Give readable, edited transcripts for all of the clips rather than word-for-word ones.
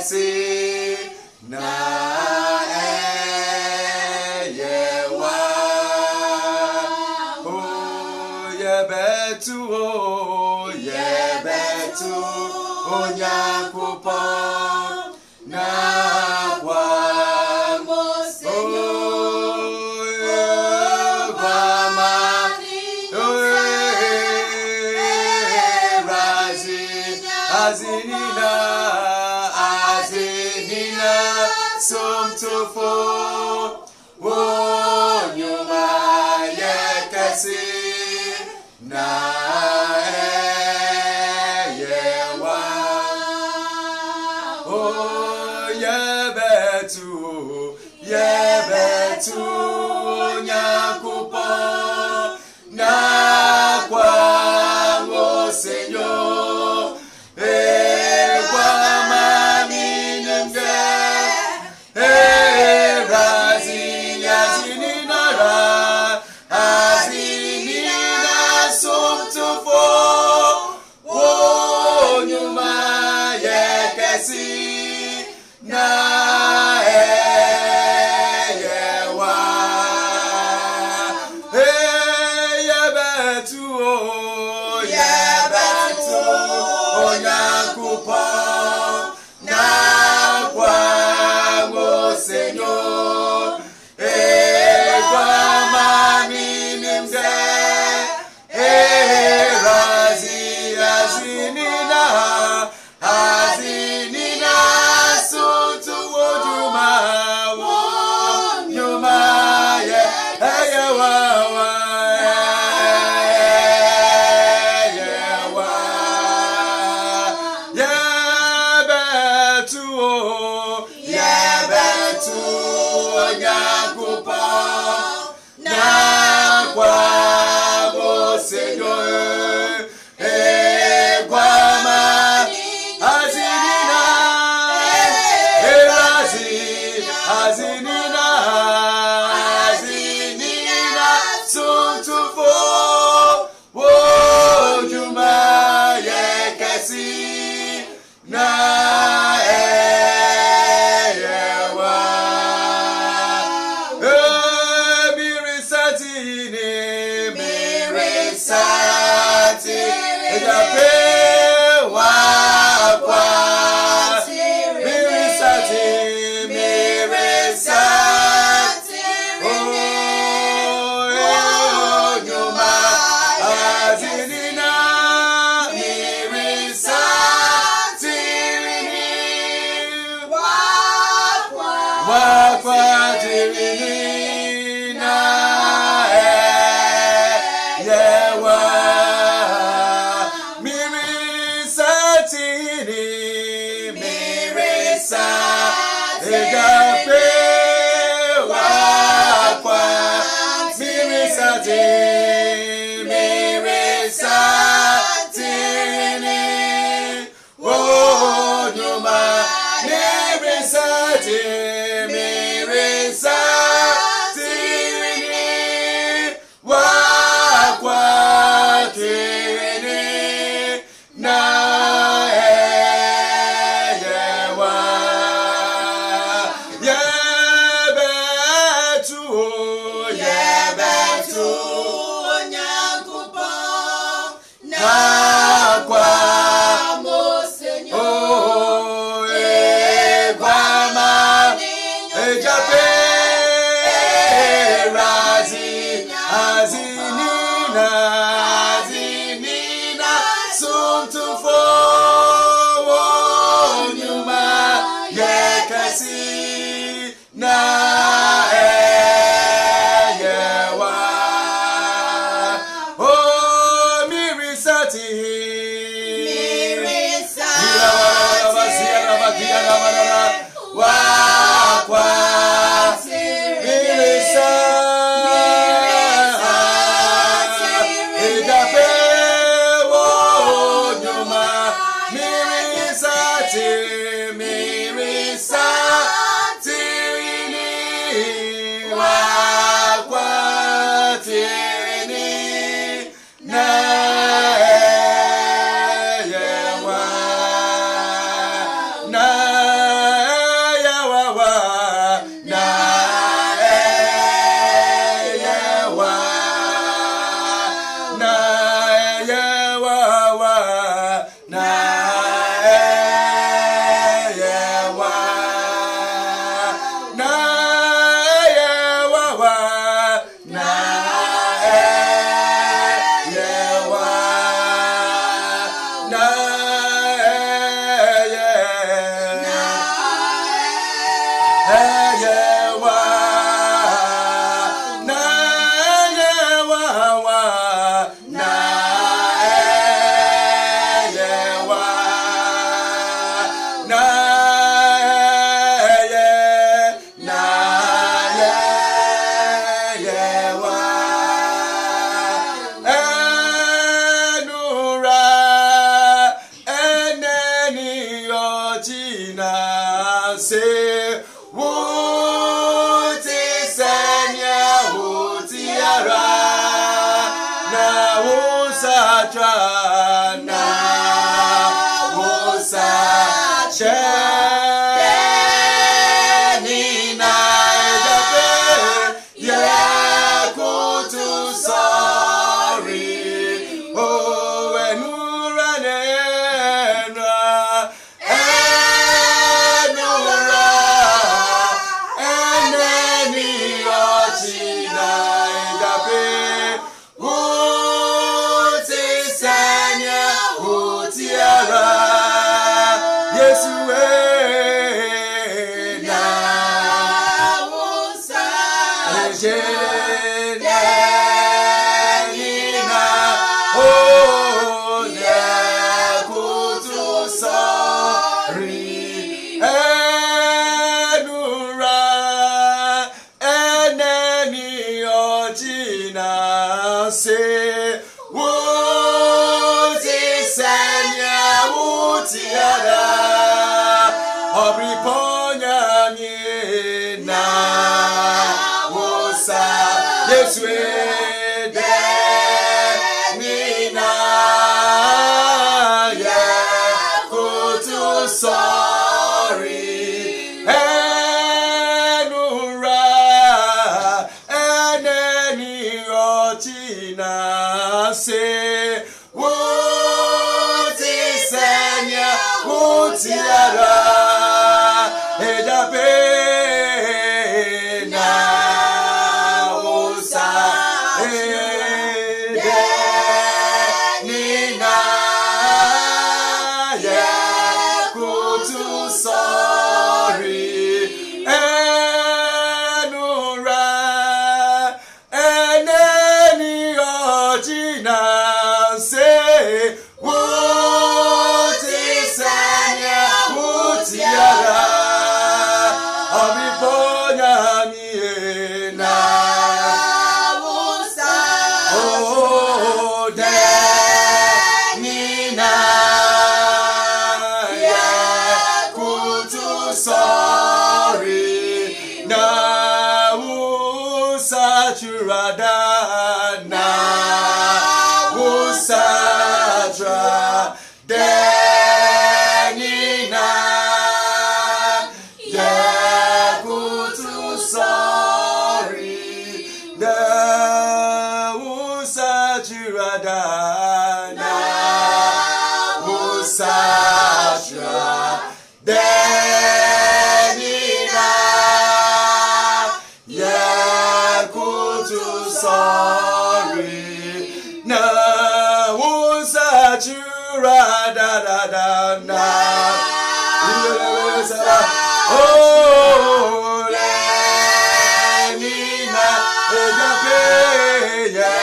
kesi na eyewa o yebetu onyakupo na kwa Azinina, somtofo, wonyuma yekasi na eyewa. Oh, yebetu, nyakupo na kwa Señor. China se wuti senya wuti ara na wusatra na wusache ni na edape ye kutu sorry oh enura nenra enura eneni ochina edape wuti senya wuti ara Yesu na wusache se wuti senya wuti ara obriponya ni na wusa Yesu de ni na ya kutu sorry China se wuti senya wuti ara edape na wusa nina ye kutu sorry China say wuti senya wuti ara abiponya ni na wusa oh de ni na ya kutu sorry na wusa churada na Satra Denina Yakutu sorry the Usachiradana Usatra Denina Yakutu sorry na chura da da da na oh lenina ejape ya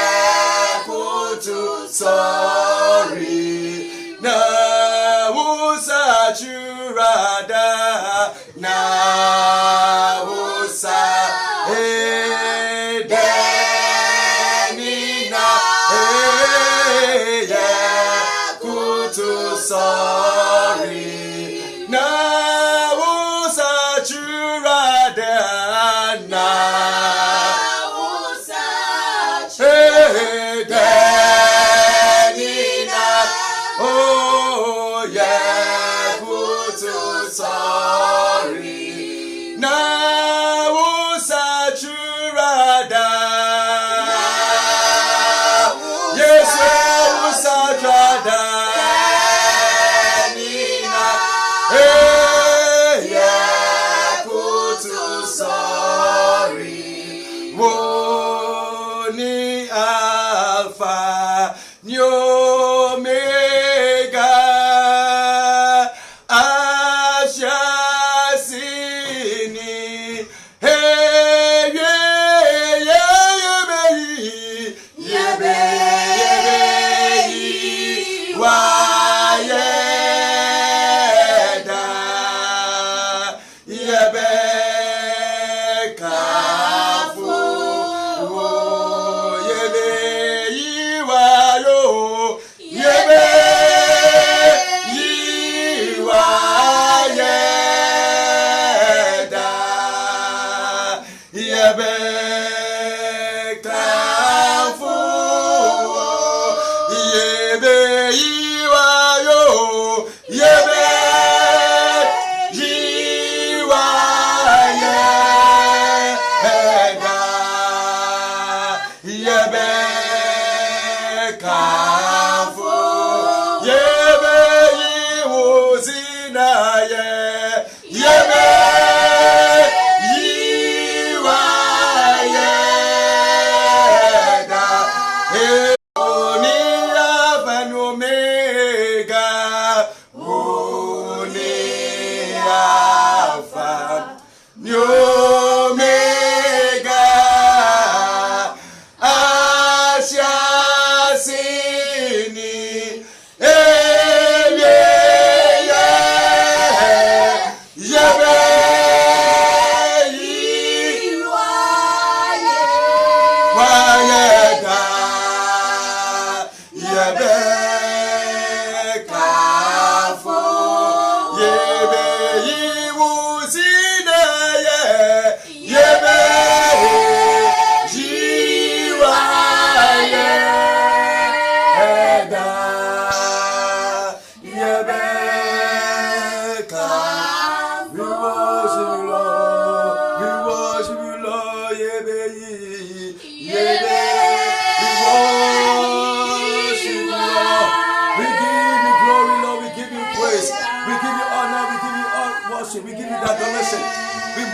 kutu sorry na wusa chura da na wusa sorry na wusa churada na wusa denina oh yeah kutu sorry na wusa churada yes wusa churada Woni Alpha ni Omega Asha Sini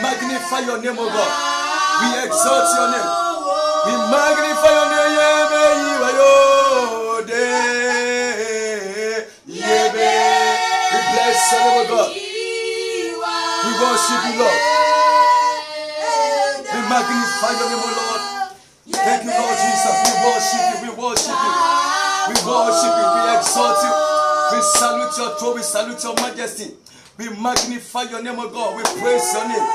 Magnify your name, O God. We exalt your name. We magnify your name. We bless your name, O God. We worship you, Lord. We magnify your name, O Lord. Thank you, Lord Jesus. We worship you. We worship you. We worship you. We exalt you. We salute your throne. We salute your majesty. We magnify your name, O God. We praise your name.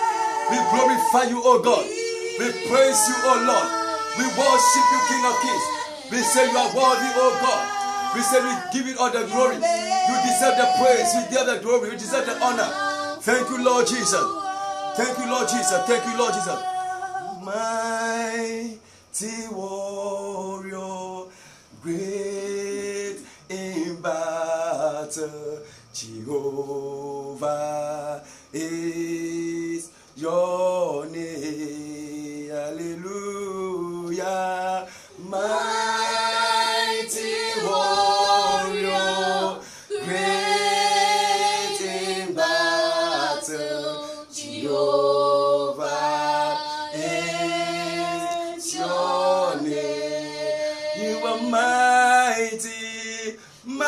We glorify you, O God. We praise you, O Lord. We worship you, King of Kings. We say you are worthy, O God. We say we give you all the glory. You deserve the praise. You deserve the glory. You deserve the honor. Thank you, Lord Jesus. Thank you, Lord Jesus. Thank you, Lord Jesus. Mighty warrior, great in battle, Jehovah is your name. Hallelujah. Mighty warrior, great in battle, Jehovah is your name. You are mighty, mighty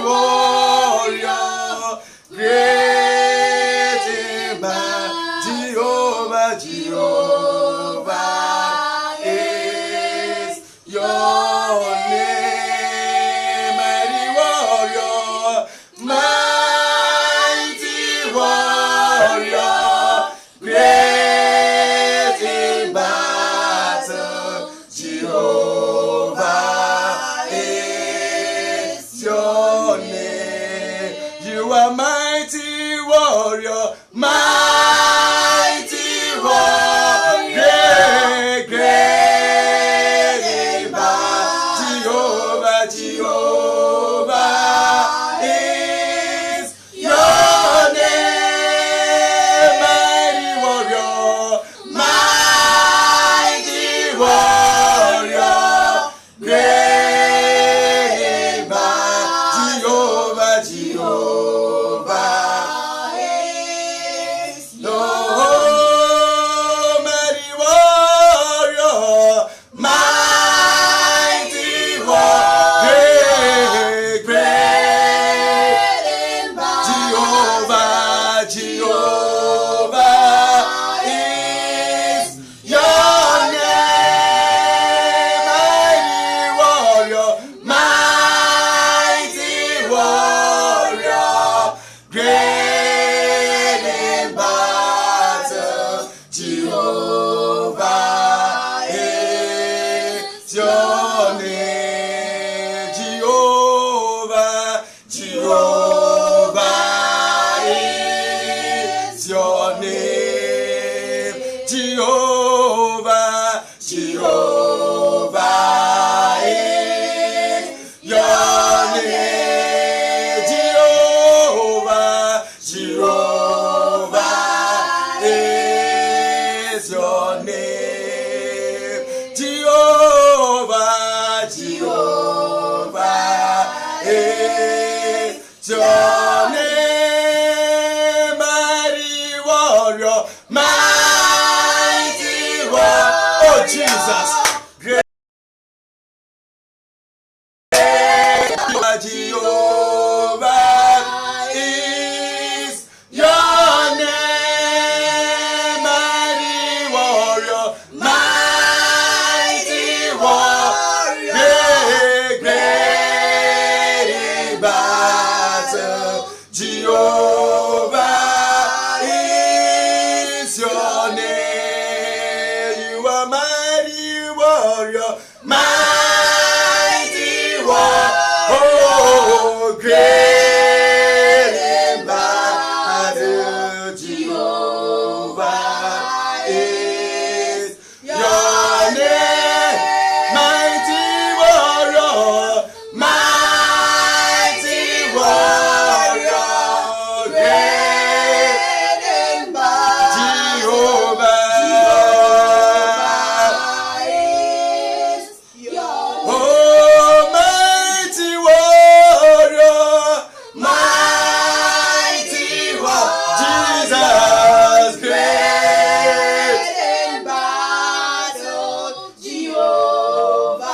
warrior, great in battle, Jehovah, Jehovah is your name. Mighty warrior, mighty warrior, great in battle, Jehovah is your name. You are mighty warrior, mighty warrior, great in battle, Jehovah, Jehovah is your name. Mighty warrior, mighty warrior, great in battle, Jehovah, Jehovah is your mighty warrior, mighty warrior, great in battle, Jehovah, Jehovah is your name. Mighty warrior, mighty warrior, great in battle, Jehovah is your name. Jehovah, Jehovah is your name. Jehovah, Jehovah is your name. Jehovah is your name. You are mighty warrior, mighty warrior. Oh, great in battle, Jehovah is your name. Mighty warrior, mighty warrior, great in battle, Jehovah is your name. Oh, mighty warrior, mighty warrior, Jesus, great in battle, Jehovah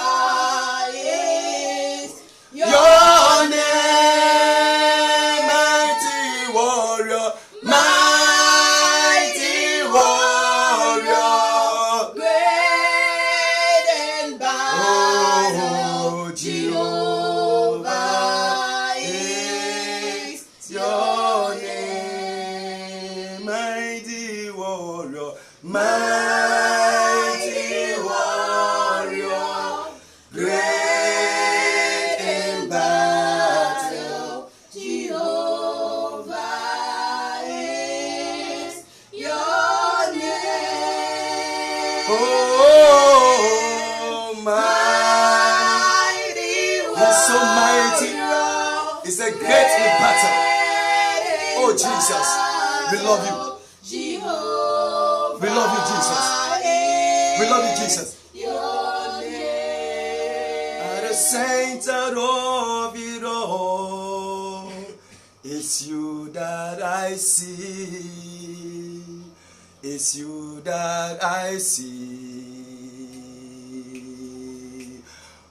is your name. Mighty warrior, mighty warrior, great in battle, Jehovah is your name. Mighty warrior, mighty warrior, great in battle, Jehovah is your name. Oh, mighty warrior. He's so mighty. He's a great in battle. Oh, Jesus, we love you. We love you, Jesus. We love you, Jesus. At the center of it all, it's you that I see. It's you that I see.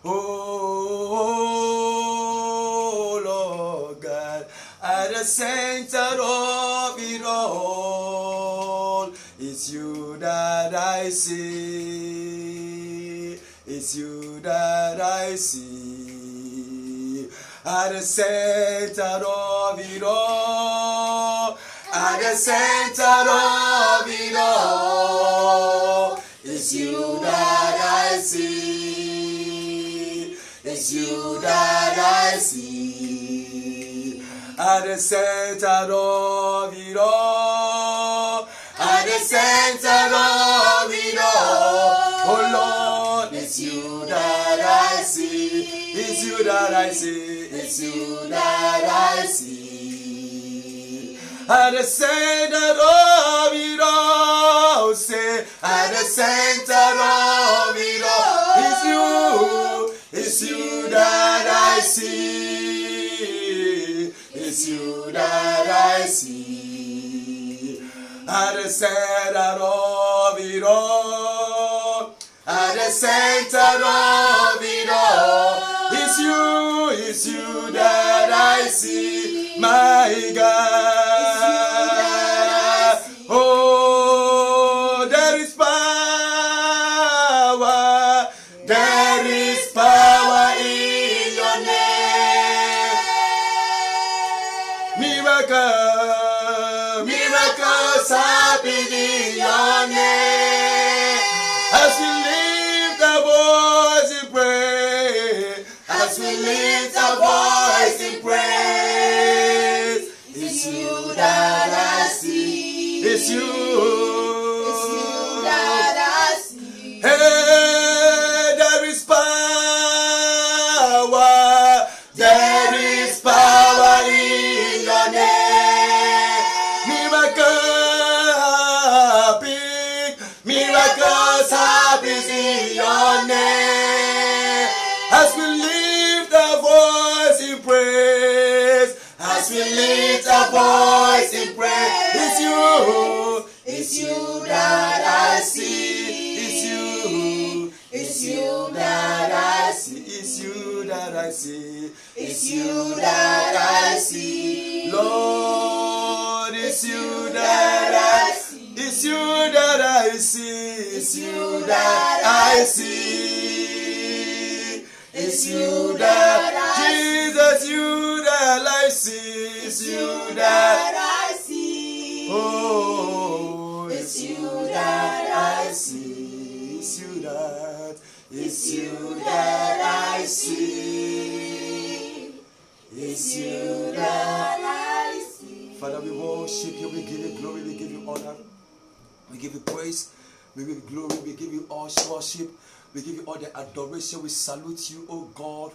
Oh, Lord God, at the center of it all, it's you that I see. It's you that I see. At the center of it all, at the center of it all, it's you that I see. It's you that I see. At the center of it all, at the center of it all, oh Lord, it's you that I see. It's you that I see. It's you that I see. At the center of it all, say, at the center of it all, it's you. It's you that I see. It's you that I see. At the center of it all, at the center of it all, it's you that I see, my God. Oh, there is power in your name. Miracles happen in your name. As we lift our voice in praise, as we lift our voice in praise, it's you that I see. It's you. It's you that I see. Hey, there is power. There is power in your name. Miracles happen in your name. As we lift our voice in praise, as we lift our voice in praise, it's you that I see. It's you that I see. It's you that I see. It's you that I see. Lord, it's you that I see. It's you that I see. It's you that I see. It's you that Jesus, you that I see. It's you that I see. Oh, It's you that I see. It's you that. It's you that I see. It's you that I see. Father, we worship you. We give you glory. We give you honor. We give you praise. We give you glory. We give you all worship. We give you all the adoration. We salute you, oh God.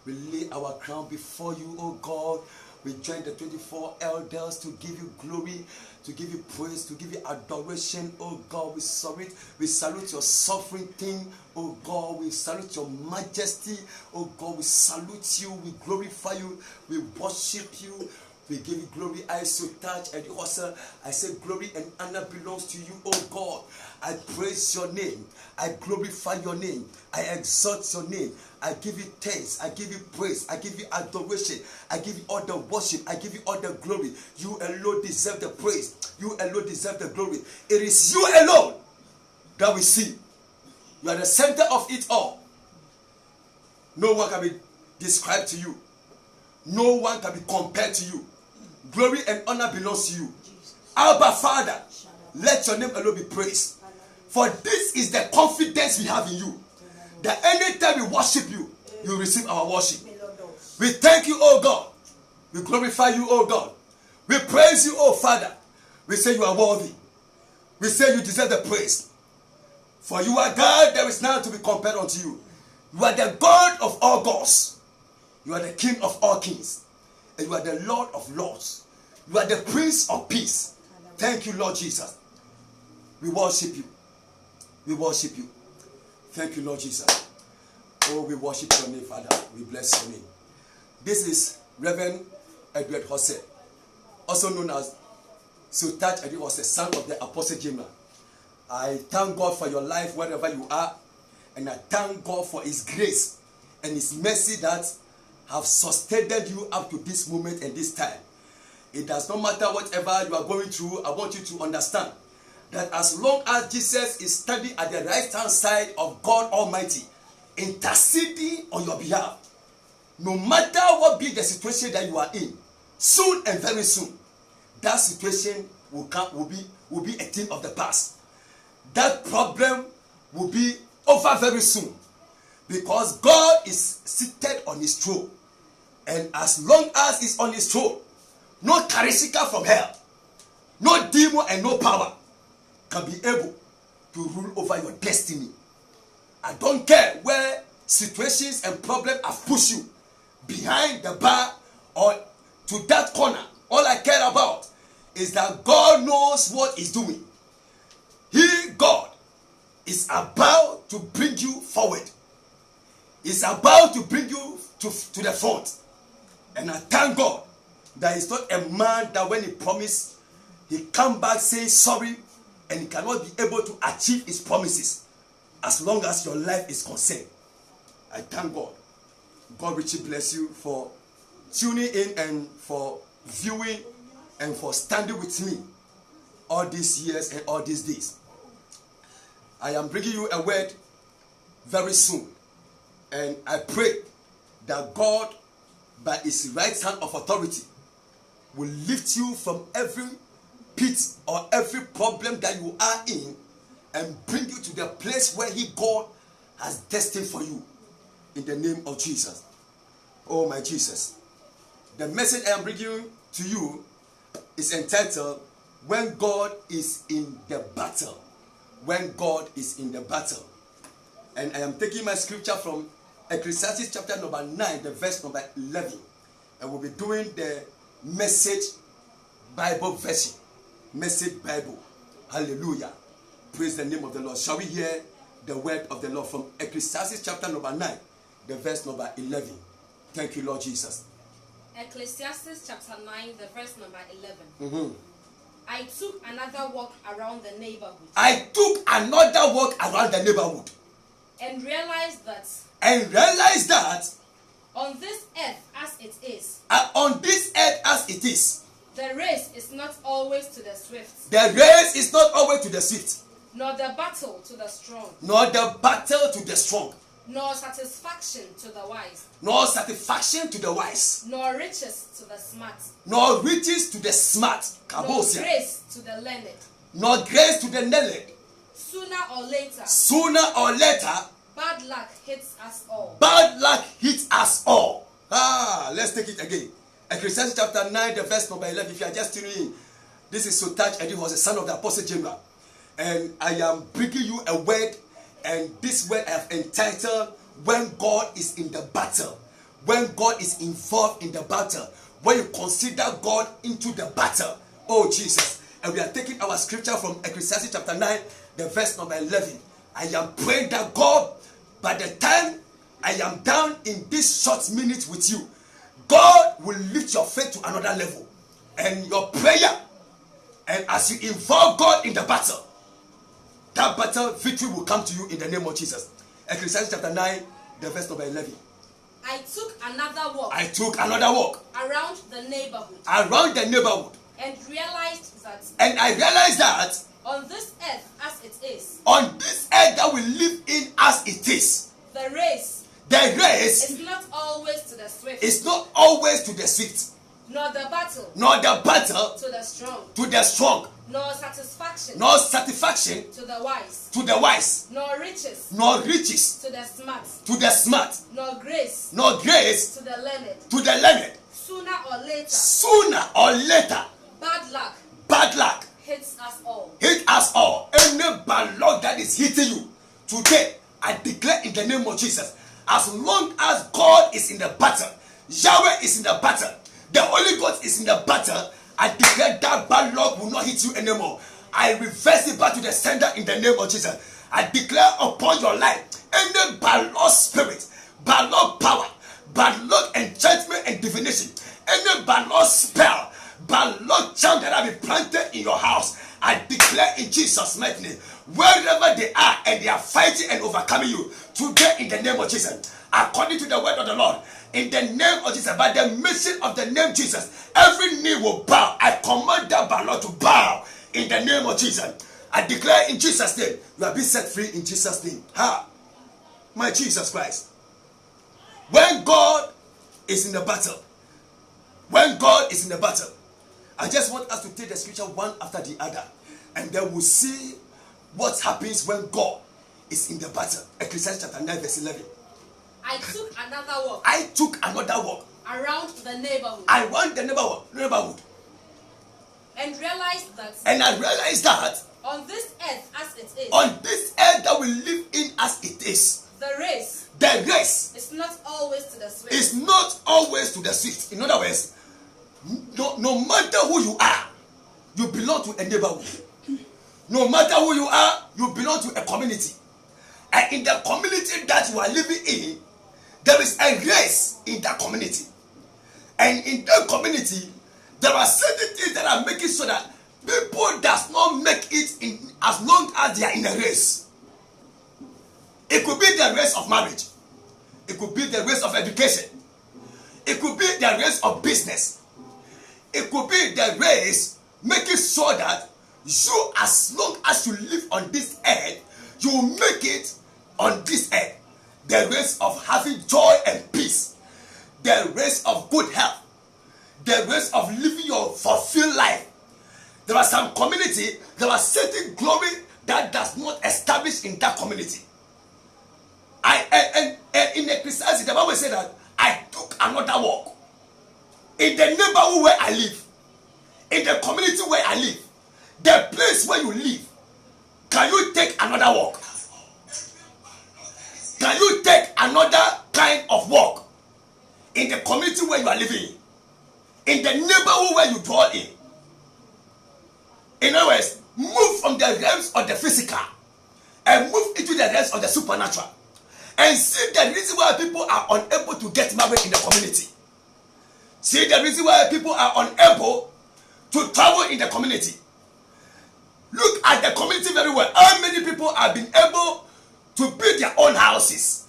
We lay our crown before you, oh God. We join the 24 elders to give you glory, to give you praise, to give you adoration, oh God. We salute your sovereignty, oh God. We salute your majesty, oh God. We salute you. We glorify you. We worship you. We give you glory. I so touch and also I say glory and honor belongs to you, oh God. I praise your name. I glorify your name. I exalt your name. I give you thanks. I give you praise. I give you adoration. I give you all the worship. I give you all the glory. You alone deserve the praise. You alone deserve the glory. It is you alone that we see. You are the center of it all. No one can be described to you. No one can be compared to you. Glory and honor belongs to you. Abba, Father, let your name alone be praised. For this is the confidence we have in you. That anytime we worship you, you receive our worship. We thank you, oh God. We glorify you, oh God. We praise you, oh Father. We say you are worthy. We say you deserve the praise. For you are God, there is none to be compared unto you. You are the God of all gods. You are the King of all kings. And you are the Lord of lords. You are the Prince of peace. Thank you, Lord Jesus. We worship you. We worship you. Thank you, Lord Jesus. Oh, we worship your name, Father. We bless your name. This is Reverend Edward Hosea, also known as Sultan Edward Hosea, son of the Apostle James. I thank God for your life wherever you are, and I thank God for his grace and his mercy that have sustained you up to this moment and this time. It does not matter whatever you are going through. I want you to understand that as long as Jesus is standing at the right hand side of God Almighty, interceding on your behalf, no matter what be the situation that you are in, soon and very soon, that situation will be a thing of the past. That problem will be over very soon, because God is seated on his throne, and as long as he's on his throne, no charismatic from hell, no demon and no power can be able to rule over your destiny. I don't care where situations and problems have pushed you behind the bar or to that corner. All I care about is that God knows what he's doing. He, God, is about to bring you forward. He's about to bring you to the front. And I thank God that he's not a man that when he promised, he come back saying sorry, and he cannot be able to achieve his promises as long as your life is concerned. I thank God. God richly bless you for tuning in and for viewing and for standing with me all these years and all these days. I am bringing you a word very soon, and I pray that God, by his right hand of authority, will lift you from every pit or every problem that you are in and bring you to the place where God has destined for you, in the name of Jesus. Oh my Jesus. The message I am bringing to you is entitled, When God is in the Battle. When God is in the battle. And I am taking my scripture from Ecclesiastes chapter number 9, the verse number 11. And we'll be doing the Message Bible version. Message Bible. Hallelujah. Praise the name of the Lord. Shall we hear the word of the Lord from Ecclesiastes chapter number 9, the verse number 11. Thank you, Lord Jesus. Ecclesiastes chapter 9, the verse number 11. I took another walk around the neighborhood. I took another walk around the neighborhood. And realized that. On this earth as it is. On this earth as it is. The race is not always to the swift. The race is not always to the swift. Nor the battle to the strong. Nor the battle to the strong. nor satisfaction to the wise, nor satisfaction to the wise, nor riches to the smart, nor riches to the smart, nor Kabosia, grace to the learned. nor grace to the learned. Sooner or later, Bad luck hits us all. Bad luck hits us all. Let's take it again. Ecclesiastes chapter 9, the verse number 11. If you are just tuning in, this is Sotach Eddie, was the son of the Apostle James. And I am bringing you a word, and this word I have entitled, When God is in the Battle. When God is involved in the battle. When you consider God into the battle. Oh, Jesus. And we are taking our scripture from Ecclesiastes chapter 9, the verse number 11. I am praying that God, by the time I am down in this short minute with you, God will lift your faith to another level. And your prayer, and as you involve God in the battle, that battle victory will come to you in the name of Jesus. Ecclesiastes chapter 9, the verse number 11. I took another walk. Around the neighborhood. And I realized that on this earth as it is. On this earth that we live in as it is. The race is not always to the swift. It's not always to the swift. Nor the battle to the strong. Nor satisfaction to the wise. Nor riches to the smart. Nor grace to the learned. Sooner or later, bad luck hits us all. Any bad luck that is hitting you today, I declare in the name of Jesus, as long as God is in the battle, Yahweh is in the battle, the Holy Ghost is in the battle, I declare that bad luck will not hit you anymore. I reverse it back to the sender in the name of Jesus. I declare upon your life any bad luck spirit, bad luck power, bad luck enchantment and divination, any bad luck spell, bad luck charm that have been planted in your house, I declare in Jesus' mighty name, wherever they are and they are fighting and overcoming you, today in the name of Jesus, according to the word of the Lord, in the name of Jesus, by the mission of the name Jesus, every knee will bow. I command that bad luck to bow in the name of Jesus. I declare in Jesus' name, you are being set free in Jesus' name. My Jesus Christ. When God is in the battle, I just want us to take the scripture one after the other, and then we'll see what happens when God is in the battle. Ecclesiastes chapter 9, verse 11. I took another walk around the neighborhood. And I realized that on this earth as it is, on this earth that we live in as it is, the race is not always to the swift. In other words, no matter who you are, you belong to a neighborhood. No matter who you are, you belong to a community. And in the community that you are living in, there is a race in that community. And in that community, there are certain things that are making sure that people does not make it in as long as they are in a race. It could be the race of marriage. It could be the race of education. It could be the race of business. It could be the race making sure that you, as long as you live on this earth, you will make it on this earth. The race of having joy and peace. The race of good health. The race of living your fulfilled life. There are some community, there are certain glory that does not establish in that community. And in Ecclesiastes, the Bible said that I took another walk. In the neighborhood where I live, in the community where I live, the place where you live, can you take another walk? Can you take another kind of walk in the community where you are living, in the neighborhood where you dwell in? In other words, move from the realms of the physical and move into the realms of the supernatural, and see the reason why people are unable to get married in the community. See the reason why people are unable to travel in the community. Look at the community very well. How many people have been able to build their own houses?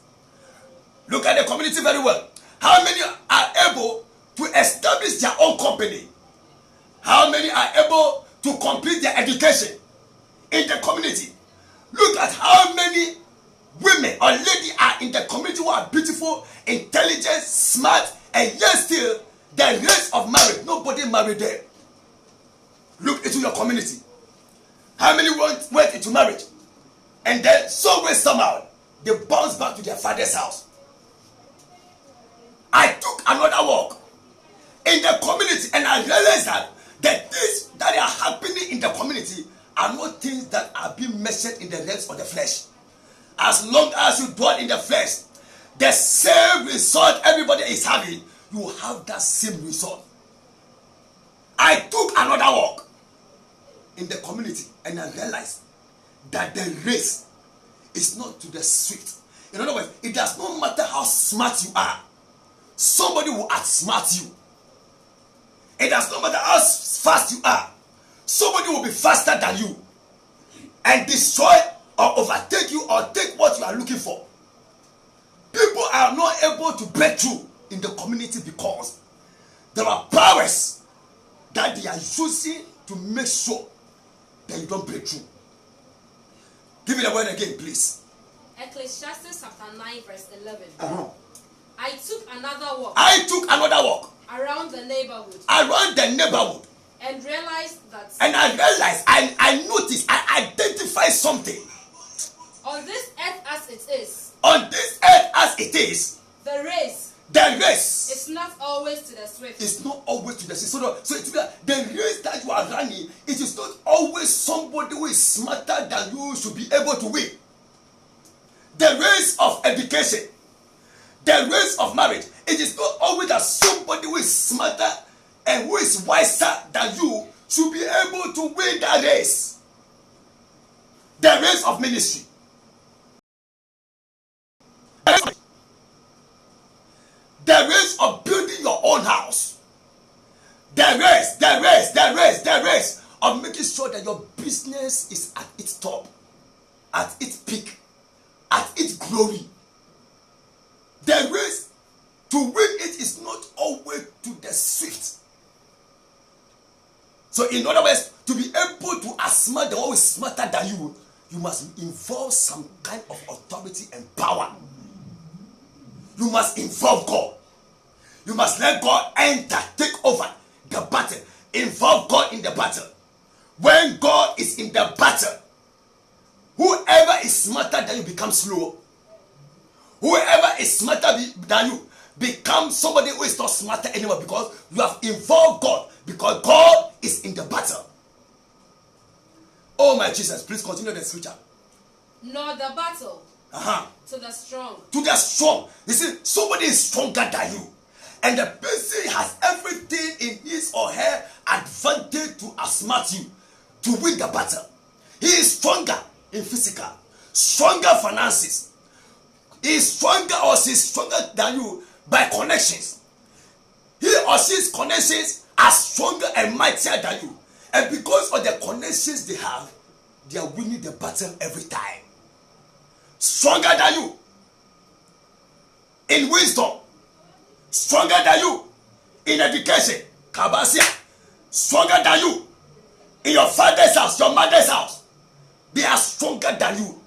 Look at the community very well. How many are able to establish their own company? How many are able to complete their education in the community? Look at how many women or ladies are in the community who are beautiful, intelligent, smart, and yet still the race of marriage, nobody married them. Look into your community. How many went into marriage? And then somewhere, somehow, they bounce back to their father's house. I took another walk in the community and I realized that the things that are happening in the community are not things that are being measured in the realms of the flesh. As long as you dwell in the flesh, the same result everybody is having, you will have that same result. I took another walk in the community and I realized that the race is not to the swift. In other words, it does not matter how smart you are, somebody will outsmart you. It does not matter how fast you are, somebody will be faster than you and destroy or overtake you or take what you are looking for. People are not able to break through in the community because there are powers that they are using to make sure that you don't break through. Give me the word again, please. Ecclesiastes chapter 9 verse 11. Uh-huh. I took another walk. I took another walk Around the neighborhood. Around the neighborhood. And realized that. And I realized, I noticed, I identified something. On this earth as it is. On this earth as it is. The race. The race. It's not always to the swift. It's not always to the swift. So it's the race that you are running. It is not always somebody who is smarter than you should be able to win. The race of education, the race of marriage, it is not always that somebody who is smarter and who is wiser than you should be able to win that race. The race of ministry. The race of building your own house. The race of making sure that your business is at its top, at its peak, at its glory. The race to win it is not always to the swift. So in other words, to be able to outsmart the one who is smarter than you, you must involve some kind of authority and power. You must involve God. You must let God enter, take over the battle. Involve God in the battle. When God is in the battle, whoever is smarter than you becomes slow. Whoever is smarter than you becomes somebody who is not smarter anymore because you have involved God, because God is in the battle. Oh my Jesus, please continue the scripture. Nor the battle to the strong. To the strong. You see, somebody is stronger than you. And the person has everything in his or her advantage to outsmart you, to win the battle. He is stronger in physical, stronger finances. He is stronger or she is stronger than you by connections. He or she's connections are stronger and mightier than you. And because of the connections they have, they are winning the battle every time. Stronger than you in wisdom, stronger than you in education, Kabasia, stronger than you in your father's house, your mother's house. They are stronger than you.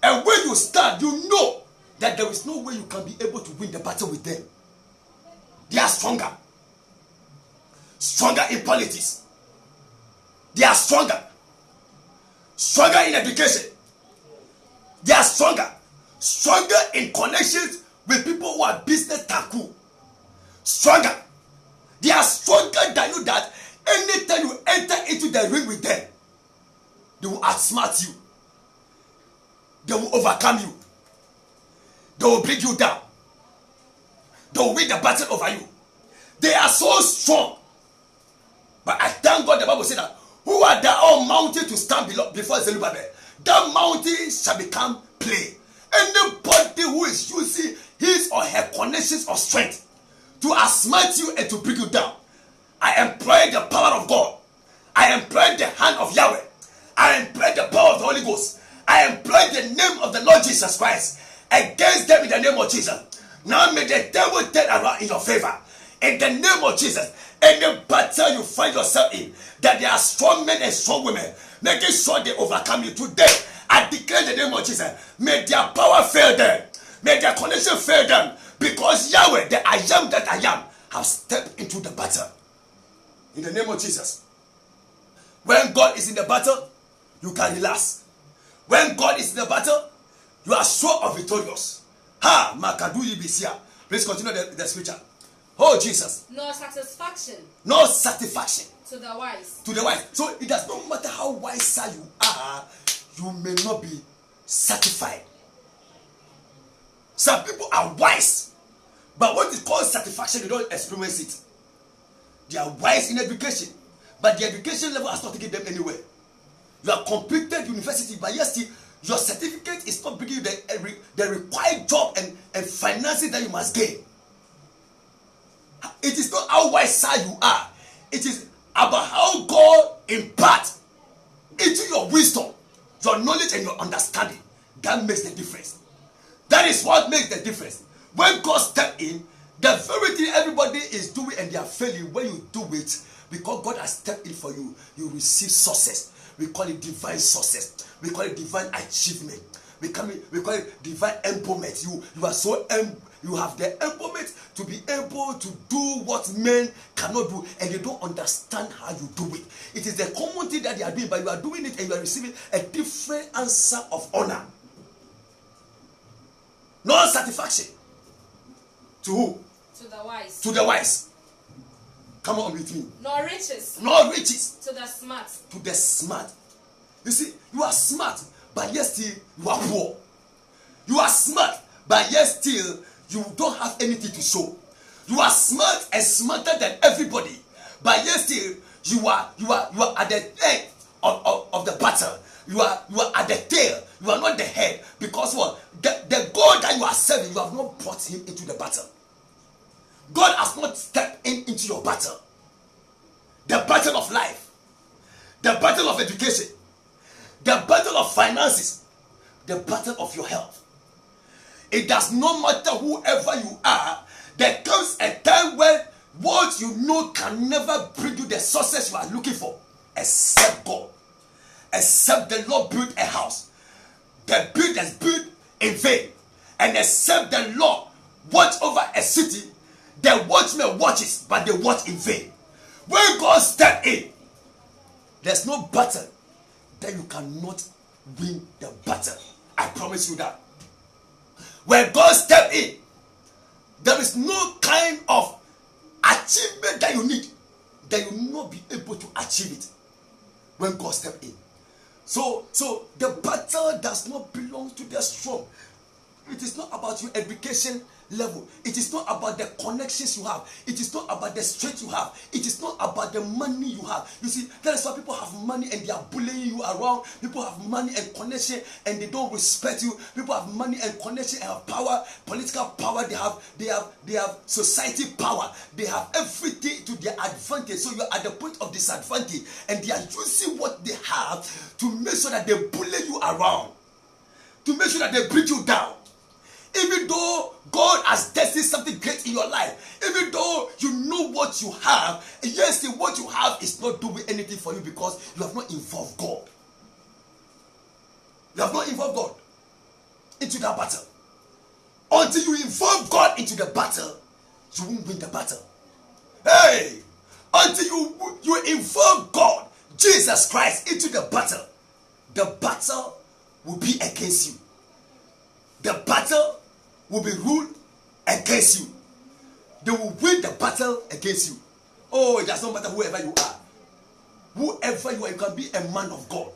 And when you stand, you know that there is no way you can be able to win the battle with them. They are stronger. Stronger in politics. They are stronger. Stronger in education. They are stronger. Stronger in connections with people who are business tycoon. Stronger. They are stronger than you that anytime you enter into the ring with them, they will outsmart you. They will overcome you. They will bring you down. They will win the battle over you. They are so strong. But I thank God the Bible said that who are the all mountain to stand before Zerubbabel? That mountain shall become plain. Anybody who is using his or her connections of strength to outsmart you and to bring you down, I employ the power of God. I employ the hand of Yahweh. I employ the power of the Holy Ghost. I employ the name of the Lord Jesus Christ against them in the name of Jesus. Now may the devil turn around in your favor. In the name of Jesus, any battle you find yourself in, that there are strong men and strong women, making sure they overcome you today, I declare the name of Jesus. May their power fail them. May their connection fail them. Because Yahweh, the I am that I am, have stepped into the battle. In the name of Jesus. When God is in the battle, you can relax. When God is in the battle, you are sure of victorious. Ha, Makadu Yibisia. Please continue the scripture. Oh, Jesus. No satisfaction. No satisfaction. To the wise. To the wise. So it does not matter how wise you are, you may not be satisfied. Some people are wise, but what is called satisfaction, they don't experience it. They are wise in education, but the education level has not taken them anywhere. You have completed university, but yet still your certificate is not bringing you the required job and finances that you must gain. It is not how wise you are. It is about how God imparts into your wisdom, your knowledge and your understanding. That makes the difference. That is what makes the difference. When God steps in, the very thing everybody is doing and they are failing, when you do it, because God has stepped in for you, you receive success. We call it divine success. We call it divine achievement. We call it divine empowerment. You are so you have the empowerment to be able to do what men cannot do, and they don't understand how you do it. It is the common thing that they are doing, but you are doing it and you are receiving a different answer of honor. No satisfaction. To who? To the wise. To the wise. Come on with me. No riches. No riches. To the smart. To the smart. You see, you are smart, but yet still you are poor. You are smart, but yet still you don't have anything to show. You are smart and smarter than everybody, but yet still you are at the end of the battle. You are at the tail. You are not the head, because what? The God that you are serving, you have not brought him into the battle. God has not stepped into your battle. The battle of life, the battle of education, the battle of finances, the battle of your health. It does not matter whoever you are. There comes a time when what you know can never bring you the success you are looking for, except God. Except the Lord built a house, the builders built in vain. And except the Lord watch over a city, the watchman watches, but they watch in vain. When God steps in, there's no battle that you cannot win the battle. I promise you that. When God steps in, there is no kind of achievement that you need that you will not be able to achieve it when God steps in. So the battle does not belong to the strong. It is not about your education level. It is not about the connections you have. It is not about the strength you have. It is not about the money you have. You see, that is why people have money and they are bullying you around. People have money and connection and they don't respect you. People have money and connection and have power, political power. They have society power. They have everything to their advantage. So you are at the point of disadvantage, and they are using what they have to make sure that they bully you around, to make sure that they bring you down. Even though God has destined something great in your life, even though you know what you have, yes, what you have is not doing anything for you because you have not involved God. You have not involved God into that battle. Until you involve God into the battle, you won't win the battle. Hey! Until you involve God, Jesus Christ, into the battle will be against you. The battle will be ruled against you. They will win the battle against you. Oh, it does not matter whoever you are. Whoever you are, you can be a man of God.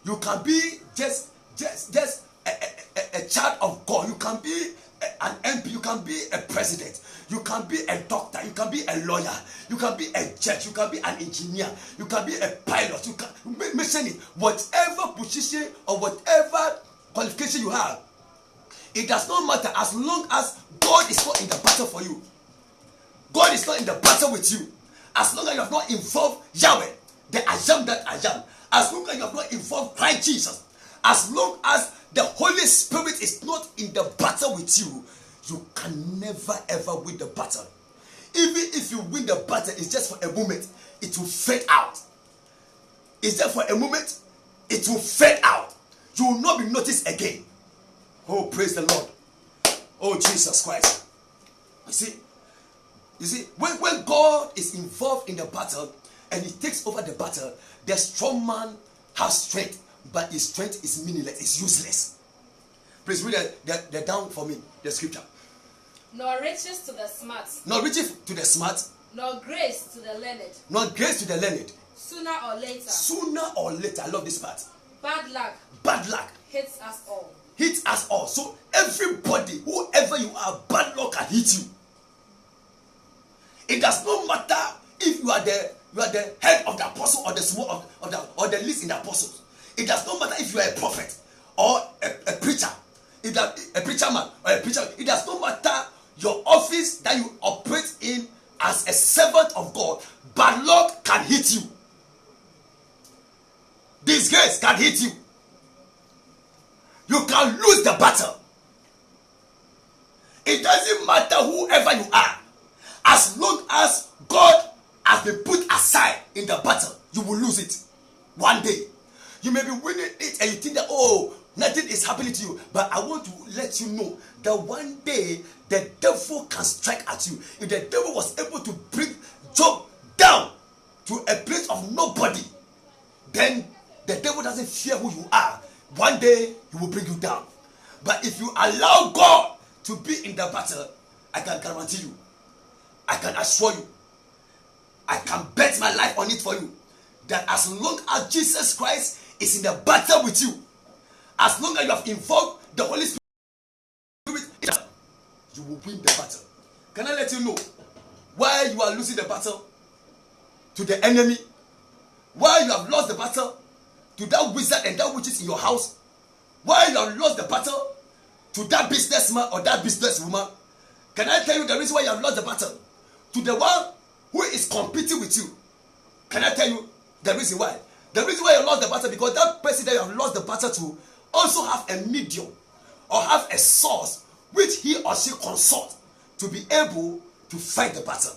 You can be just a child of God. You can be an MP. You can be a president. You can be a doctor. You can be a lawyer. You can be a judge. You can be an engineer. You can be a pilot. You can mention it. Whatever position or whatever qualification you have, it does not matter as long as God is not in the battle for you. God is not in the battle with you. As long as you have not involved Yahweh, the I am that I am. As long as you have not involved Christ Jesus. As long as the Holy Spirit is not in the battle with you, you can never ever win the battle. Even if you win the battle, it's just for a moment. It will fade out. It's just for a moment. It will fade out. You will not be noticed again. Oh, praise the Lord. Oh, Jesus Christ. You see, when God is involved in the battle and he takes over the battle, the strong man has strength, but his strength is meaningless, it's useless. Please read the down for me, the scripture. Nor riches to the smart. Nor riches to the smart. Nor grace to the learned. Nor grace to the learned. Sooner or later. Sooner or later. I love this part. Bad luck. Bad luck. Hits us all. Hits us all. So everybody, whoever you are, bad luck can hit you. It does not matter if you are the head of the apostle or the small or the least in the apostles. It does not matter if you are a prophet or a preacher. A preacher man or a preacher. It does not matter your office that you operate in as a servant of God. Bad luck can hit you. Disgrace can hit you. You can lose the battle. It doesn't matter whoever you are. As long as God has been put aside in the battle, you will lose it. One day. You may be winning it and you think that, oh, nothing is happening to you. But I want to let you know that one day the devil can strike at you. If the devil was able to bring Job down to a place of nobody, then the devil doesn't fear who you are. One day he will bring you down. But if you allow God to be in the battle, I can guarantee you, I can assure you, I can bet my life on it for you, that as long as Jesus Christ is in the battle with you, as long as you have invoked the Holy Spirit, you will win the battle. Can I let you know why you are losing the battle to the enemy? Why you have lost the battle to that wizard and that witch is in your house? Why you have lost the battle to that businessman or that businesswoman? Can I tell you the reason why you have lost the battle? To the one who is competing with you. Can I tell you the reason why? The reason why you lost the battle, because that person that you have lost the battle to also have a medium or have a source which he or she consult to be able to fight the battle,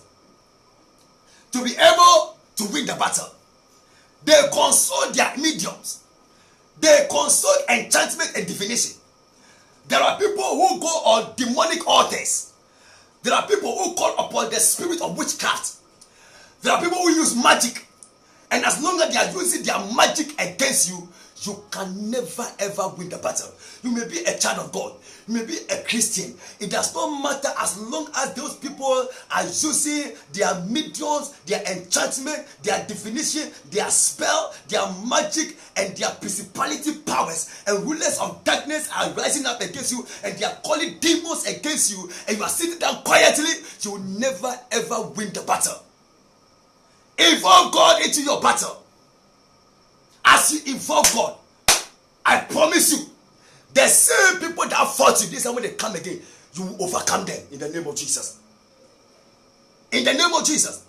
to be able to win the battle. They consult their mediums, they consult enchantment and divination. There are people who go on demonic altars. There are people who call upon the spirit of witchcraft. There are people who use magic. And as long as they are using their magic against you, you can never ever win the battle. You may be a child of God. You may be a Christian. It does not matter as long as those people are using their mediums, their enchantment, their divination, their spell, their magic, and their principality powers. And rulers of darkness are rising up against you, and they are calling demons against you, and you are sitting down quietly. You will never ever win the battle. Involve God into your battle. As you involve God, I promise you, the same people that fought you, this time when they come again, you will overcome them in the name of Jesus. In the name of Jesus.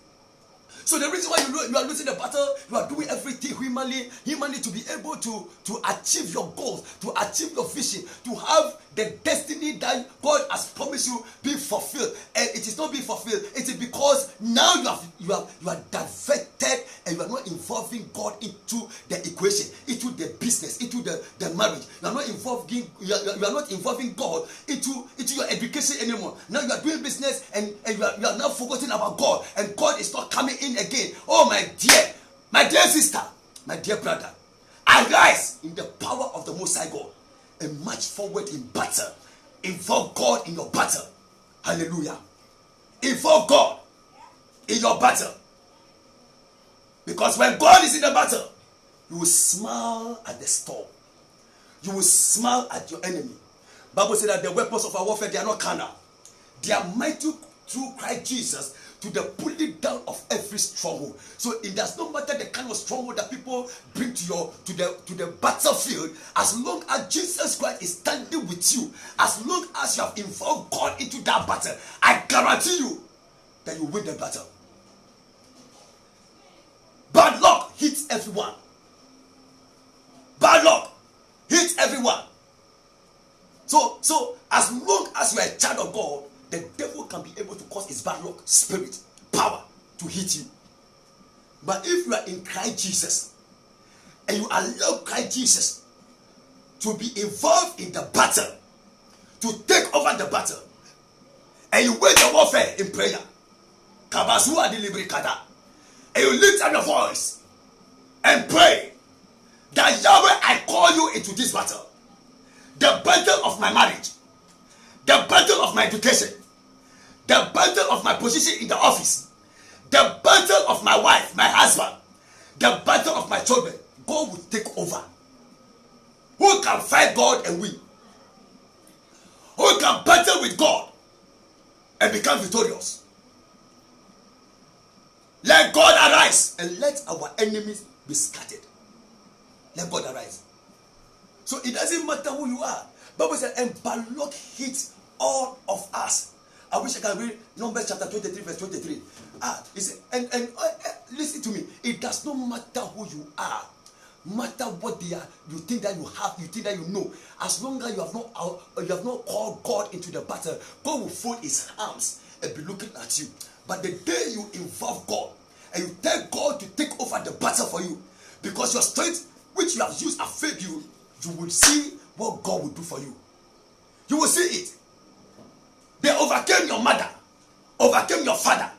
So the reason why you are losing the battle, you are doing everything humanly to be able to achieve your goals, to achieve your vision, to have the destiny that God has promised you be fulfilled. And it is not being fulfilled. It is because now you are diverted and you are not involving God into the equation, into the business, into the marriage. You are not involving God into your education anymore. Now you are doing business and you are now forgetting about God, and God is not coming in again. Oh my dear sister, my dear brother, arise in the power of the Most High God and march forward in battle. Involve God in your battle. Hallelujah. Involve God in your battle. Because when God is in the battle, you will smile at the storm. You will smile at your enemy. Bible says that the weapons of our warfare, they are not carnal. They are mighty through Christ Jesus to the pulling down of every stronghold. So it does not matter the kind of stronghold that people bring to the battlefield, as long as Jesus Christ is standing with you, as long as you have involved God into that battle, I guarantee you that you win the battle. Bad luck hits everyone. Bad luck hits everyone. So as long as you are a child of God, the devil can be able to cause his bad luck, spirit, power to hit you. But if you are in Christ Jesus and you allow Christ Jesus to be involved in the battle, to take over the battle, and you wage the warfare in prayer, and you lift up your voice and pray that Yahweh, I call you into this battle, the battle of my marriage, the battle of my education, the battle of my position in the office, the battle of my wife, my husband, the battle of my children. God will take over. Who can fight God and win? Who can battle with God and become victorious? Let God arise and let our enemies be scattered. Let God arise. So it doesn't matter who you are. Bible says, and Balak hit all of us. I wish I can read Numbers chapter 23, verse 23. Listen to me. It does not matter who you are. Matter what they are, you think that you have, you think that you know. As long as you have not called God into the battle, God will fold his arms and be looking at you. But the day you involve God and you tell God to take over the battle for you, because your strength which you have used have failed you, you will see what God will do for you. You will see it. They overcame your mother, overcame your father,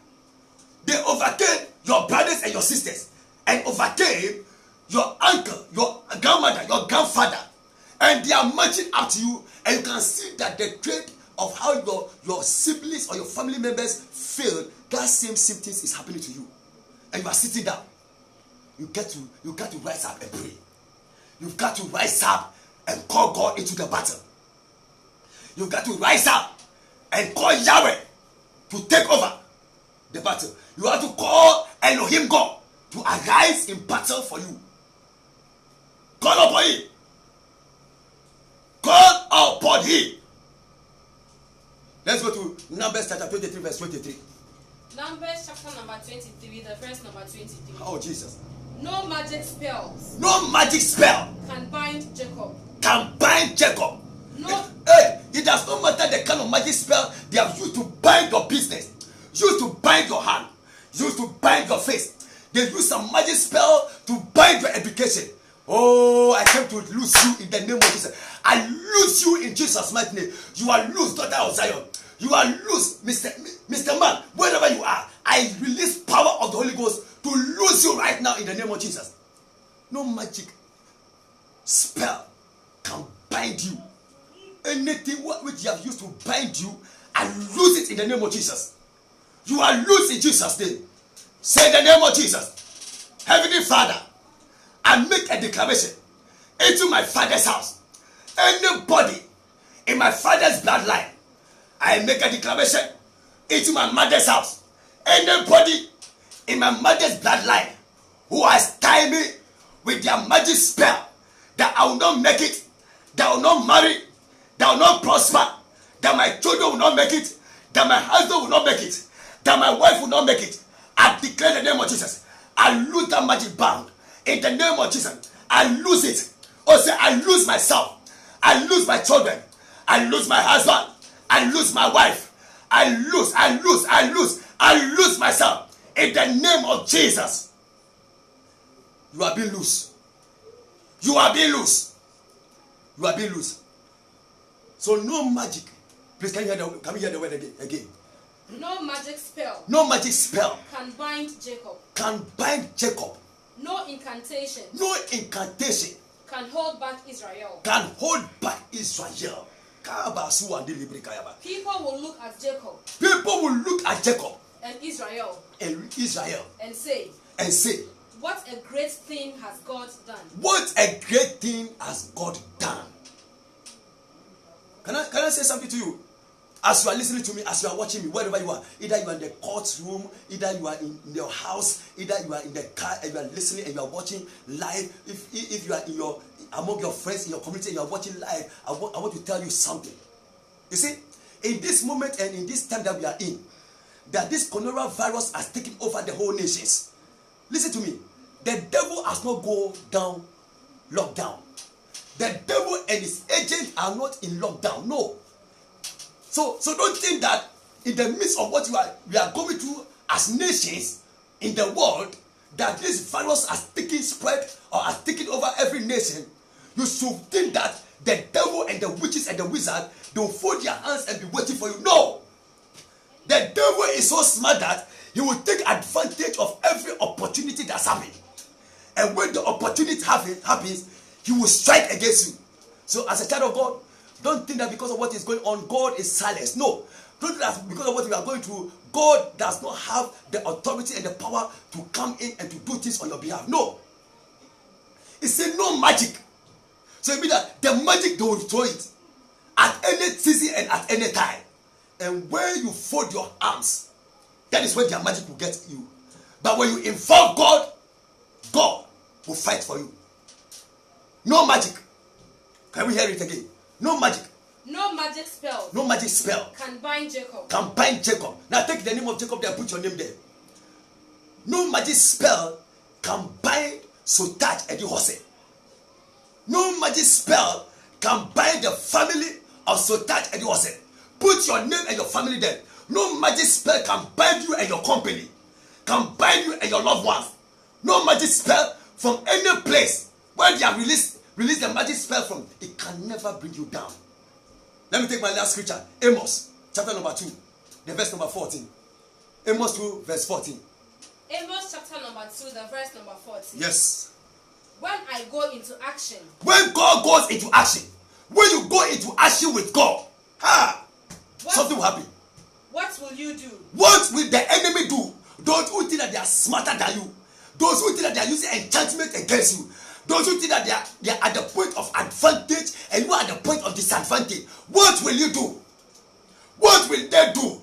they overcame your brothers and your sisters, and overcame your uncle, your grandmother, your grandfather, and they are marching up to you, and you can see that the trait of how your siblings or your family members failed, that same symptoms is happening to you, and you are sitting down. You got to rise up and pray. You've got to rise up and call God into the battle. You've got to rise up and call Yahweh to take over the battle. You have to call Elohim God to arise in battle for you. Call upon him. Call upon him. Let's go to Numbers chapter 23, verse 23. Numbers chapter number 23, the verse number 23. Oh, Jesus. No magic spells. No magic spell can bind Jacob. Can bind Jacob. No. Hey, it does not matter the kind of magic spell they have used to bind your business, used to bind your hand, used to bind your face. They use some magic spell to bind your education. Oh, I came to lose you in the name of Jesus. I lose you in Jesus' mighty name. You are loose, daughter of Zion. You are loose, Mr. Man, wherever you are. I release power of the Holy Ghost to lose you right now in the name of Jesus. No magic spell can bind you. Anything which you have used to bind you, I lose it in the name of Jesus. You are loose in Jesus' name. Say the name of Jesus. Heavenly Father, I make a declaration into my father's house. Anybody in my father's bloodline, I make a declaration into my mother's house. Anybody in my mother's bloodline who has tied me with their magic spell that I will not make it, that I will not marry, that I will not prosper, that my children will not make it, that my husband will not make it, that my wife will not make it. I declare the name of Jesus. I lose that magic bound. In the name of Jesus, I lose it. Or say, I lose myself. I lose my children. I lose my husband. I lose my wife. I lose myself. In the name of Jesus. You are being loose. You are being loose. You are being loose. So no magic. Please can you hear the word again? No magic spell. No magic spell can bind Jacob. Can bind Jacob. No incantation. No incantation can hold back Israel. Can hold back Israel. People will look at Jacob. People will look at Jacob and Israel. And say, what a great thing has God done. What a great thing has God done. Can I say something to you? As you are listening to me, as you are watching me, wherever you are, either you are in the courtroom, either you are in your house, either you are in the car and you are listening and you are watching live. If you are among your friends in your community and you are watching live, I want to tell you something. You see, in this moment and in this time that we are in, that this coronavirus has taken over the whole nations. Listen to me. The devil has not gone down, lockdown. The devil and his agents are not in lockdown. No. So don't think that in the midst of what we are going through as nations in the world, that this virus has taken spread or has taken over every nation. You should think that the devil and the witches and the wizards, they will fold their hands and be waiting for you. No. The devil is so smart that he will take advantage of every opportunity that's happening. And when the opportunity happens, he will strike against you. So as a child of God, don't think that because of what is going on, God is silent. No. Don't think that because of what we are going through, God does not have the authority and the power to come in and to do things on your behalf. No. He said no magic. So it means that the magic, they will throw it at any season and at any time. And when you fold your arms, that is when their magic will get you. But when you involve God, God will fight for you. No magic. Can we hear it again? No magic. No magic spell. No magic spell. Can bind Jacob. Can bind Jacob. Now take the name of Jacob there, put your name there. No magic spell can bind Sotaj Edihose. No magic spell can bind the family of Sotaj Edihose. Put your name and your family there. No magic spell can bind you and your company. Can bind you and your loved ones. No magic spell from any place where they have released the magic spell from. It can never bring you down. Let me take my last scripture. Amos, chapter number 2, the verse number 14. Amos 2, verse 14. Amos chapter number 2, the verse number 14. Yes. When I go into action. When God goes into action. When you go into action with God. Something will happen. What will you do? What will the enemy do? Those who think that they are smarter than you. Those who think that they are using enchantment against you. Those who think that they are at the point of advantage and you are at the point of disadvantage. What will you do? What will they do?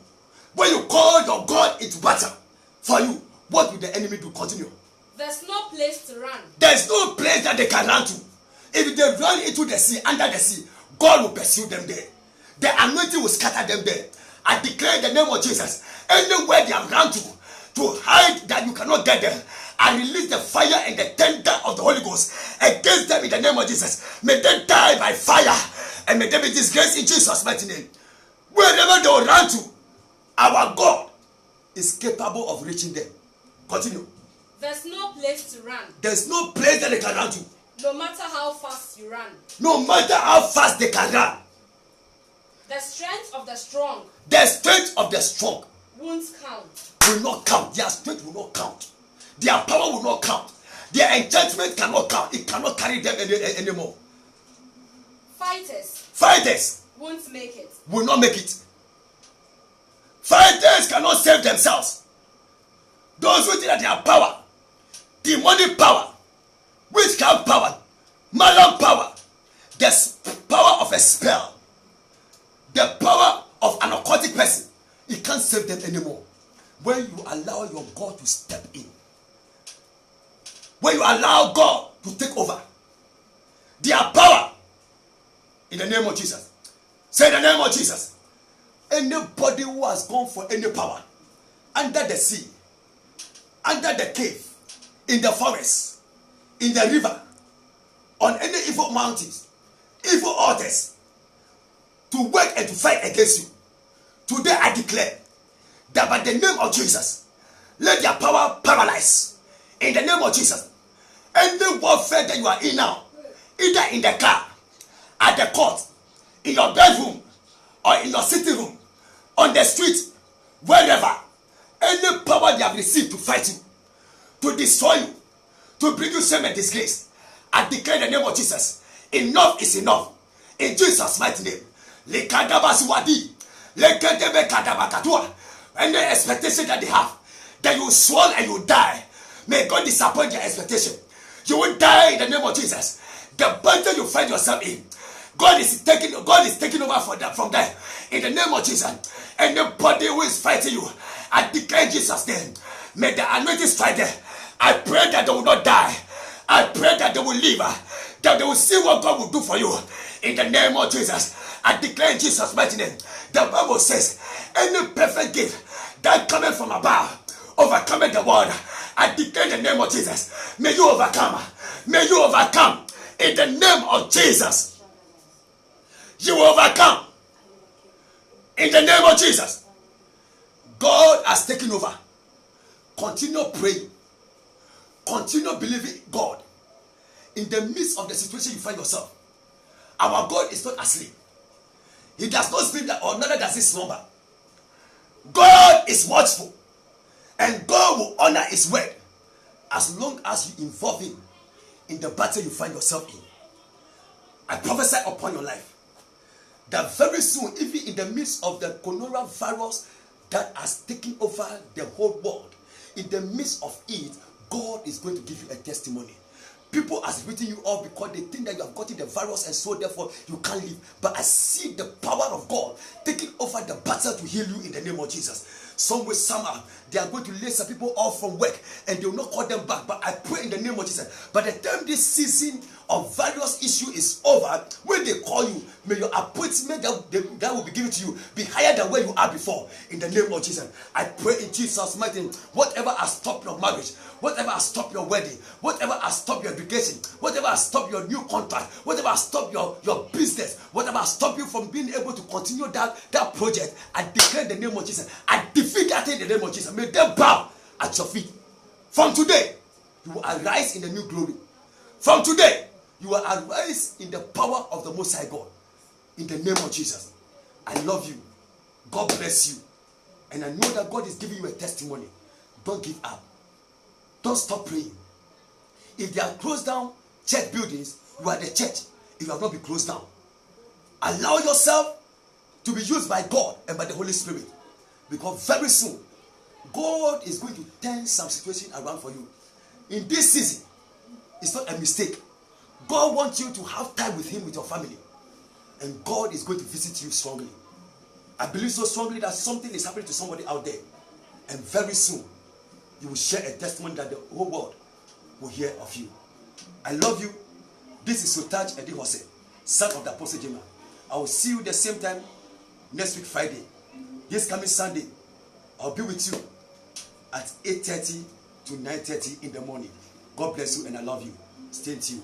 When you call your God into battle for you, what will the enemy do? Continue. There's no place to run. There's no place that they can run to. If they run into the sea, under the sea, God will pursue them there. The anointing will scatter them there. I declare in the name of Jesus, anywhere they have run to hide that you cannot get them, I release the fire and the tender of the Holy Ghost against them in the name of Jesus. May they die by fire and may they be disgraced in Jesus' mighty name. Wherever they will run to, our God is capable of reaching them. Continue. There's no place to run. There's no place that they can run to. No matter how fast you run. No matter how fast they can run. The strength of the strong. The strength of the strong Won't count. will not count. Their strength will not count. Their power will not count. Their enchantment cannot count. It cannot carry them anymore. Fighters won't make it. Will not make it. Fighters cannot save themselves. Those who think that they have power, demonic power, witchcraft power, malam power, the power of a spell, the power of an aquatic person, it can't save them anymore. When you allow your God to step in, when you allow God to take over, their power, in the name of Jesus. Say the name of Jesus. Anybody who has gone for any power, under the sea, under the cave, in the forest, in the river, on any evil mountains, evil altars, to work and to fight against you, today I declare that by the name of Jesus, let their power paralyze. In the name of Jesus, any warfare that you are in now, either in the car, at the court, in your bedroom, or in your sitting room, on the street, wherever, any power they have received to fight you, to destroy you, to bring you shame and disgrace, I declare in the name of Jesus, enough is enough. In Jesus' mighty name. Any expectation that they have, that you swallow and you die, may God disappoint your expectation. You will die in the name of Jesus. The battle you find yourself in, God is taking over from there. In the name of Jesus. Anybody who is fighting you, I declare in Jesus' name, may the anointing strike them. I pray that they will not die. I pray that they will live. That they will see what God will do for you. In the name of Jesus. I declare in Jesus' mighty name. The Bible says, any perfect gift that cometh from above, overcometh the world. I declare in the name of Jesus. May you overcome. May you overcome. In the name of Jesus. You will overcome. In the name of Jesus. God has taken over. Continue praying. Continue believing God. In the midst of the situation you find yourself, Our God is not asleep. He does not sleep or neither does he slumber. God is watchful, and God will honor his word as long as you involve him in the battle you find yourself in. I prophesy upon your life that very soon, even in the midst of the coronavirus that has taken over the whole world, in the midst of it, God is going to give you a testimony. People are written you off because they think that you have gotten the virus and so therefore you can't live. But I see the power of God taking over the battle to heal you in the name of Jesus. Some will somehow they are going to lay some people off from work and they will not call them back. But I pray in the name of Jesus, by the time this season of various issue is over, when they call you, may your appointment that will be given to you be higher than where you are before. In the name of Jesus, I pray in Jesus' mighty name. Whatever has stopped your marriage, whatever has stopped your wedding, whatever has stopped your education, whatever has stopped your new contract, whatever has stopped your business, whatever has stopped you from being able to continue that project, I declare in the name of Jesus, I defeat that in the name of Jesus. May them bow at your feet. From today, you will arise in the new glory. From today, you will arise in the power of the Most High God. In the name of Jesus. I love you. God bless you. And I know that God is giving you a testimony. Don't give up. Don't stop praying. If they are closed down church buildings, you are the church. If you have not been closed down, allow yourself to be used by God and by the Holy Spirit. Because very soon, God is going to turn some situation around for you. In this season, it's not a mistake. God wants you to have time with him, with your family. And God is going to visit you strongly. I believe so strongly that something is happening to somebody out there. And very soon, you will share a testimony that the whole world will hear of you. I love you. This is Sotaj Edihose, son of the Apostle Jema. I will see you the same time next week Friday. This coming Sunday, I'll be with you at 8:30 to 9:30 in the morning. God bless you and I love you. Stay tuned.